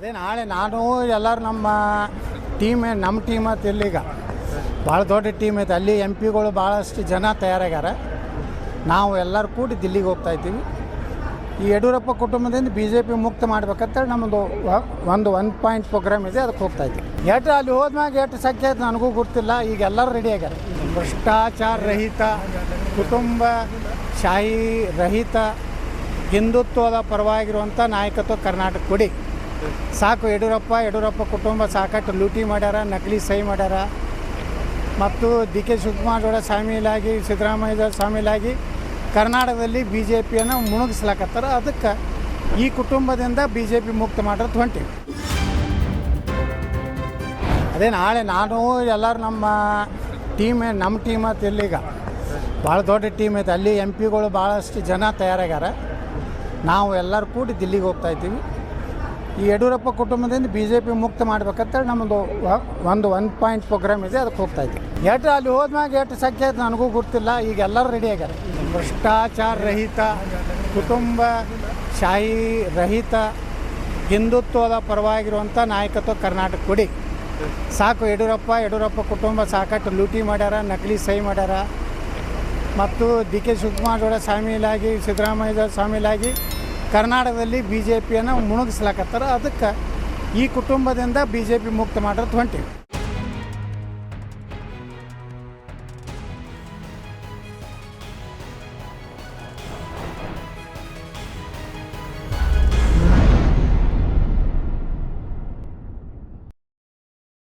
ಅದೇ ನಾಳೆ ನಾನು ಎಲ್ಲರೂ ನಮ್ಮ ಟೀಮ್ ಅಂತ ಇಲ್ಲೀಗ ಭಾಳ ದೊಡ್ಡ ಟೀಮ್ ಐತೆ. ಅಲ್ಲಿ ಎಂ ಪಿಗಳು ಭಾಳಷ್ಟು ಜನ ತಯಾರಾಗ್ಯಾರ. ನಾವು ಎಲ್ಲರೂ ಕೂಡಿ ದಿಲ್ಲಿಗೆ ಹೋಗ್ತಾಯಿದ್ದೀವಿ. ಈ ಯಡಿಯೂರಪ್ಪ ಕುಟುಂಬದಿಂದ BJP ಮುಕ್ತ ಮಾಡ್ಬೇಕಂತೇಳಿ ನಮ್ಮದು ಒಂದು 1 ಪಾಯಿಂಟ್ ಪ್ರೋಗ್ರಾಮ್ ಇದೆ, ಅದಕ್ಕೆ ಹೋಗ್ತಾಯಿದ್ದೀವಿ. ಅಲ್ಲಿ ಹೋದ್ಮ್ಯಾಗ ಎಷ್ಟು ಸಂಖ್ಯೆ ಐತೆ ನನಗೂ ಗೊತ್ತಿಲ್ಲ. ಈಗ ಎಲ್ಲರೂ ರೆಡಿ ಆಗ್ಯಾರ. ಭ್ರಷ್ಟಾಚಾರ ರಹಿತ, ಕುಟುಂಬ ಶಾಹಿ ರಹಿತ, ಹಿಂದುತ್ವದ ಪರವಾಗಿರುವಂಥ ನಾಯಕತ್ವ ಕರ್ನಾಟಕ ಕೊಡಿ ಸಾಕು. ಯಡಿಯೂರಪ್ಪ ಕುಟುಂಬ ಸಾಕಷ್ಟು ಲೂಟಿ ಮಾಡ್ಯಾರ, ನಕಲಿ ಸಹಿ ಮಾಡ್ಯಾರ. ಮತ್ತು DK ಶಿವಕುಮಾರ್ ಜೋಡ ಶಾಮೀಲಾಗಿ, ಸಿದ್ದರಾಮಯ್ಯ ಜೋಡ ಶಾಮೀಲಾಗಿ ಕರ್ನಾಟಕದಲ್ಲಿ BJPಯನ್ನು ಮುಳುಗಿಸ್ಲಾಕತ್ತಾರ. ಅದಕ್ಕೆ ಈ ಕುಟುಂಬದಿಂದ BJP ಮುಕ್ತ ಮಾಡೋದು ಹೊಂಟಿವಿ. ಅದೇ ನಾಳೆ ನಾನು ಎಲ್ಲರೂ ನಮ್ಮ ಟೀಮ್ ಅಂತ ಇಲ್ಲೀಗ ಭಾಳ ದೊಡ್ಡ ಟೀಮ್ ಐತೆ. ಅಲ್ಲಿ ಎಂ ಪಿಗಳು ಭಾಳಷ್ಟು ಜನ ತಯಾರಾಗ್ಯಾರ. ನಾವು ಎಲ್ಲರೂ ಕೂಡಿ ದಿಲ್ಲಿಗೆ ಹೋಗ್ತಾಯಿದ್ದೀವಿ. ಈ ಯಡಿಯೂರಪ್ಪ ಕುಟುಂಬದಿಂದ BJP ಮುಕ್ತ ಮಾಡ್ಬೇಕಂತೇಳಿ ನಮ್ಮದು ಒಂದು 1 ಪಾಯಿಂಟ್ ಪ್ರೋಗ್ರಾಮ್ ಇದೆ, ಅದಕ್ಕೆ ಹೋಗ್ತಾಯಿದ್ದೀವಿ. ಅಲ್ಲಿ ಹೋದ್ಮ್ಯಾಗ ಎಷ್ಟು ಸಂಖ್ಯೆ ಐತೆ ನನಗೂ ಗೊತ್ತಿಲ್ಲ. ಈಗ ಎಲ್ಲರೂ ರೆಡಿ ಆಗ್ಯಾರ. ಭ್ರಷ್ಟಾಚಾರ ರಹಿತ, ಕುಟುಂಬ ಶಾಹಿ ರಹಿತ, ಹಿಂದುತ್ವದ ಪರವಾಗಿರುವಂಥ ನಾಯಕತ್ವ ಕರ್ನಾಟಕ ಕೊಡಿ ಸಾಕು. ಯಡಿಯೂರಪ್ಪ ಕುಟುಂಬ ಸಾಕಷ್ಟು ಲೂಟಿ ಮಾಡ್ಯಾರ, ನಕಲಿ ಸಹಿ ಮಾಡ್ಯಾರ. ಮತ್ತು DK ಶಿವಕುಮಾರ್ ಜೋಡ ಶಾಮೀಲಾಗಿ, ಸಿದ್ದರಾಮಯ್ಯ ಜೋಡ ಶಾಮೀಲಾಗಿ ಕರ್ನಾಟಕದಲ್ಲಿ BJPಯನ್ನು ಮುಳುಗಿಸ್ಲಾಕತ್ತಾರ. ಅದಕ್ಕೆ ಈ ಕುಟುಂಬದಿಂದ BJP ಮುಕ್ತ ಮಾಡೋದು ಹೊಂಟಿವಿ.